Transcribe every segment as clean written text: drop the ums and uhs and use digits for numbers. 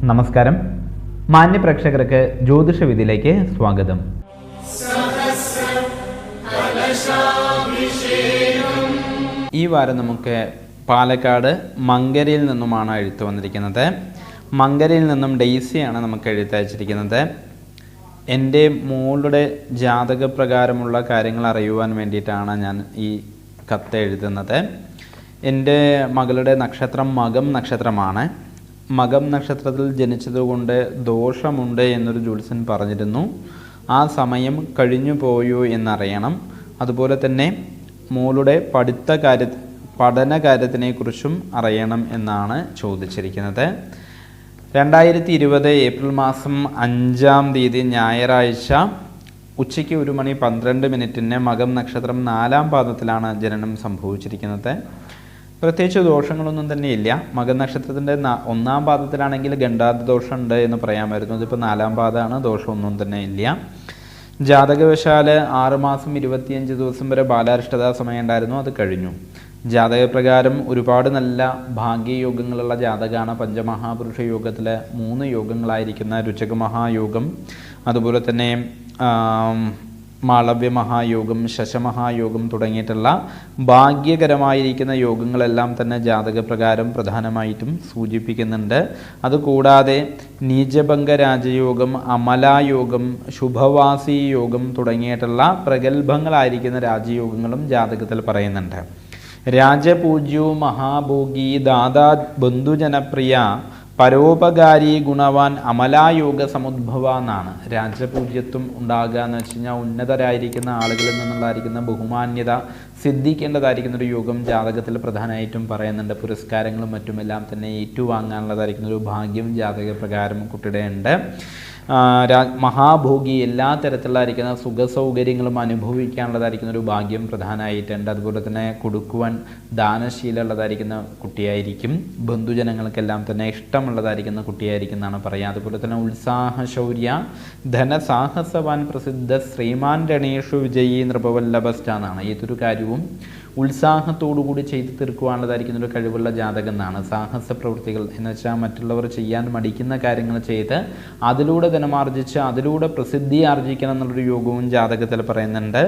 നമസ്കാരം. മാന്യ പ്രേക്ഷകർക്ക് ജ്യോതിഷവിധിയിലേക്ക് സ്വാഗതം. ഈ വാരം നമുക്ക് പാലക്കാട് മങ്കരയിൽ നിന്നുമാണ് എഴുത്ത് വന്നിരിക്കുന്നത്. മങ്കരയിൽ നിന്നും ഡെയ്സിയാണ് നമുക്ക് എഴുത്തയച്ചിരിക്കുന്നത്. എൻ്റെ മോളുടെ ജാതകപ്രകാരമുള്ള കാര്യങ്ങൾ അറിയുവാൻ വേണ്ടിയിട്ടാണ് ഞാൻ ഈ കത്ത് എഴുതുന്നത്. എൻ്റെ മകളുടെ നക്ഷത്രം മകം നക്ഷത്രമാണ്. മകം നക്ഷത്രത്തിൽ ജനിച്ചതുകൊണ്ട് ദോഷമുണ്ട് എന്നൊരു ജ്യോത്സ്യൻ പറഞ്ഞിരുന്നു. ആ സമയം കഴിഞ്ഞു പോയോ എന്നറിയണം. അതുപോലെ തന്നെ മോളുടെ പഠന കാര്യത്തിനെക്കുറിച്ചും അറിയണം എന്നാണ് ചോദിച്ചിരിക്കുന്നത്. 2020 ഏപ്രിൽ മാസം 5-ാം തീയതി ഞായറാഴ്ച ഉച്ചയ്ക്ക് 1:12 മകം നക്ഷത്രം 4-ാം പാദത്തിലാണ് ജനനം സംഭവിച്ചിരിക്കുന്നത്. പ്രത്യേകിച്ച് ദോഷങ്ങളൊന്നും തന്നെയില്ല. മകം നക്ഷത്രത്തിൻ്റെ 1-ാം പാദത്തിലാണെങ്കിൽ ഗണ്ഡാതി ദോഷമുണ്ട് എന്ന് പറയാമായിരുന്നു. ഇതിപ്പോൾ 4-ാം പാദമാണ്, ദോഷമൊന്നും തന്നെ ഇല്ല. ജാതകവശാൽ 6 മാസം 25 ദിവസം വരെ ബാലാരിഷ്ടതാ സമയം ഉണ്ടായിരുന്നു, അത് കഴിഞ്ഞു. ജാതകപ്രകാരം ഒരുപാട് നല്ല ഭാഗ്യയോഗങ്ങളുള്ള ജാതകമാണ്. പഞ്ചമഹാപുരുഷ യോഗത്തിലെ 3 യോഗങ്ങളായിരിക്കുന്ന രുചക മഹായോഗം, അതുപോലെ തന്നെ മാളവ്യ മഹായോഗം, ശശമഹായോഗം തുടങ്ങിയിട്ടുള്ള ഭാഗ്യകരമായിരിക്കുന്ന യോഗങ്ങളെല്ലാം തന്നെ ജാതകപ്രകാരം പ്രധാനമായിട്ടും സൂചിപ്പിക്കുന്നുണ്ട്. അതുകൂടാതെ നീചഭംഗ രാജയോഗം, അമലായോഗം, ശുഭവാസി യോഗം തുടങ്ങിയിട്ടുള്ള പ്രഗത്ഭങ്ങളായിരിക്കുന്ന രാജയോഗങ്ങളും ജാതകത്തിൽ പറയുന്നുണ്ട്. രാജപൂജ്യോ മഹാഭോഗി ദാതാ ബന്ധുജനപ്രിയ പരോപകാരി ഗുണവാൻ അമലായോഗ സമുദ്ഭവ എന്നാണ്. രാജപൂജ്യത്വം ഉണ്ടാകുക എന്ന് വെച്ച് കഴിഞ്ഞാൽ ഉന്നതരായിരിക്കുന്ന ആളുകളിൽ നിന്നുള്ളതായിരിക്കുന്ന ബഹുമാന്യത സിദ്ധിക്കേണ്ടതായിരിക്കുന്ന ഒരു യോഗം ജാതകത്തിൽ പ്രധാനമായിട്ടും പറയുന്നുണ്ട്. പുരസ്കാരങ്ങളും മറ്റുമെല്ലാം തന്നെ ഏറ്റുവാങ്ങാനുള്ളതായിരിക്കുന്ന ഒരു ഭാഗ്യം ജാതകപ്രകാരം കുട്ടിയുടെ ഉണ്ട്. മഹാഭോഗി, എല്ലാ തരത്തിലുള്ളതായിരിക്കുന്ന സുഖസൗകര്യങ്ങളും അനുഭവിക്കാനുള്ളതായിരിക്കുന്ന ഒരു ഭാഗ്യം പ്രധാനമായിട്ടുണ്ട്. അതുപോലെ തന്നെ കൊടുക്കുവാൻ ദാനശീലമുള്ളതായിരിക്കുന്ന കുട്ടിയായിരിക്കും. ബന്ധുജനങ്ങൾക്കെല്ലാം തന്നെ ഇഷ്ടമുള്ളതായിരിക്കുന്ന കുട്ടിയായിരിക്കും എന്നാണ് പറയുക. അതുപോലെ തന്നെ ഉത്സാഹശൗര്യ ധനസാഹസവാൻ പ്രസിദ്ധ ശ്രീമാൻ രണേഷു വിജയീ നൃപവല്ലഭസ്റ്റ എന്നാണ്. ഏതൊരു കാര്യവും ഉത്സാഹത്തോടുകൂടി ചെയ്തു തീർക്കുവാനുള്ളതായിരിക്കുന്ന ഒരു കഴിവുള്ള ജാതകം എന്നാണ്. സാഹസ പ്രവൃത്തികൾ എന്ന് വെച്ചാൽ മറ്റുള്ളവർ ചെയ്യാൻ മടിക്കുന്ന കാര്യങ്ങൾ ചെയ്ത് അതിലൂടെ ധനമാർജിച്ച് അതിലൂടെ പ്രസിദ്ധി ആർജിക്കണം എന്നുള്ളൊരു യോഗവും ജാതകത്തിൽ പറയുന്നുണ്ട്.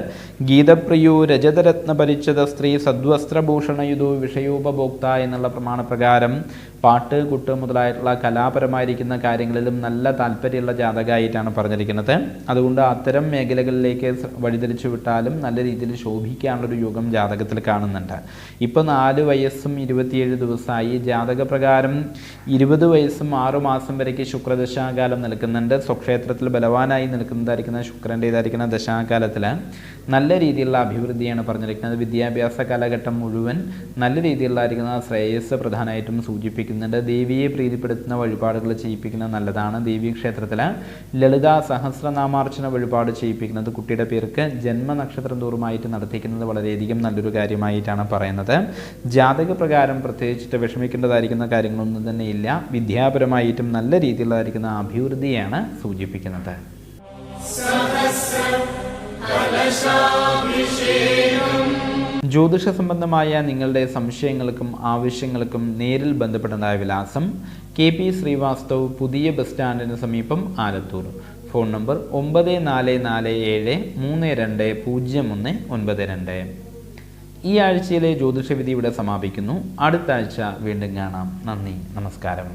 ഗീതപ്രിയോ രജതരത്ന പരിച്ഛത സ്ത്രീ സദ്വസ്ത്രഭൂഷണയുധോ വിഷയോപഭോക്ത എന്നുള്ള പ്രമാണപ്രകാരം പാട്ട്, കുട്ട് മുതലായിട്ടുള്ള കലാപരമായിരിക്കുന്ന കാര്യങ്ങളിലും നല്ല താല്പര്യമുള്ള ജാതകമായിട്ടാണ് പറഞ്ഞിരിക്കുന്നത്. അതുകൊണ്ട് അത്തരം മേഖലകളിലേക്ക് വഴിതിരിച്ചു വിട്ടാലും നല്ല രീതിയിൽ ശോഭിക്കാനുള്ളൊരു യോഗം ജാതകത്തിൽ കാണുന്നുണ്ട്. ഇപ്പോൾ 4 വയസ്സും 27 ദിവസമായി. ജാതകപ്രകാരം 20 വയസ്സും 6 മാസം വരയ്ക്ക് ശുക്രദശാകാലം നിൽക്കുന്നുണ്ട്. സ്വക്ഷേത്രത്തിൽ ബലവാനായി നിൽക്കുന്നതായിരിക്കുന്ന ശുക്രൻ്റേതായിരിക്കുന്ന ദശാകാലത്തിൽ നല്ല രീതിയിലുള്ള അഭിവൃദ്ധിയാണ് പറഞ്ഞിരിക്കുന്നത്. വിദ്യാഭ്യാസ കാലഘട്ടം മുഴുവൻ നല്ല രീതിയിലുള്ളതായിരിക്കുന്ന ശ്രേയസ് പ്രധാനമായിട്ടും സൂചിപ്പിക്കുന്നുണ്ട്. ദേവിയെ പ്രീതിപ്പെടുത്തുന്ന വഴിപാടുകൾ ചെയ്യിപ്പിക്കുന്നത് നല്ലതാണ്. ദേവീ ക്ഷേത്രത്തിൽ ലളിതാ സഹസ്രനാമാർച്ചന വഴിപാട് ചെയ്യിപ്പിക്കുന്നത് കുട്ടിയുടെ പേർക്ക് ജന്മനക്ഷത്രം തോറുമായിട്ട് നടത്തിക്കുന്നത് വളരെയധികം നല്ലൊരു കാര്യമായിട്ടാണ് പറയുന്നത്. ജാതകപ്രകാരം പ്രത്യേകിച്ചിട്ട് വിഷമിക്കേണ്ടതായിരിക്കുന്ന കാര്യങ്ങളൊന്നും തന്നെ ഇല്ല. വിദ്യാപരമായിട്ടും നല്ല രീതിയിലുള്ളതായിരിക്കുന്ന അഭിവൃദ്ധിയാണ് സൂചിപ്പിക്കുന്നത്. ജ്യോതിഷ സംബന്ധമായ നിങ്ങളുടെ സംശയങ്ങൾക്കും ആവശ്യങ്ങൾക്കും നേരിൽ ബന്ധപ്പെടുന്നതായ വിലാസം KP ശ്രീവാസ്തവ്, പുതിയ ബസ് സ്റ്റാൻഡിന് സമീപം, ആലത്തൂർ. Phone number 9447320192. ഈ ആഴ്ചയിലെ ജ്യോതിഷവിധി ഇവിടെ സമാപിക്കുന്നു. അടുത്ത ആഴ്ച വീണ്ടും കാണാം. നന്ദി, നമസ്കാരം.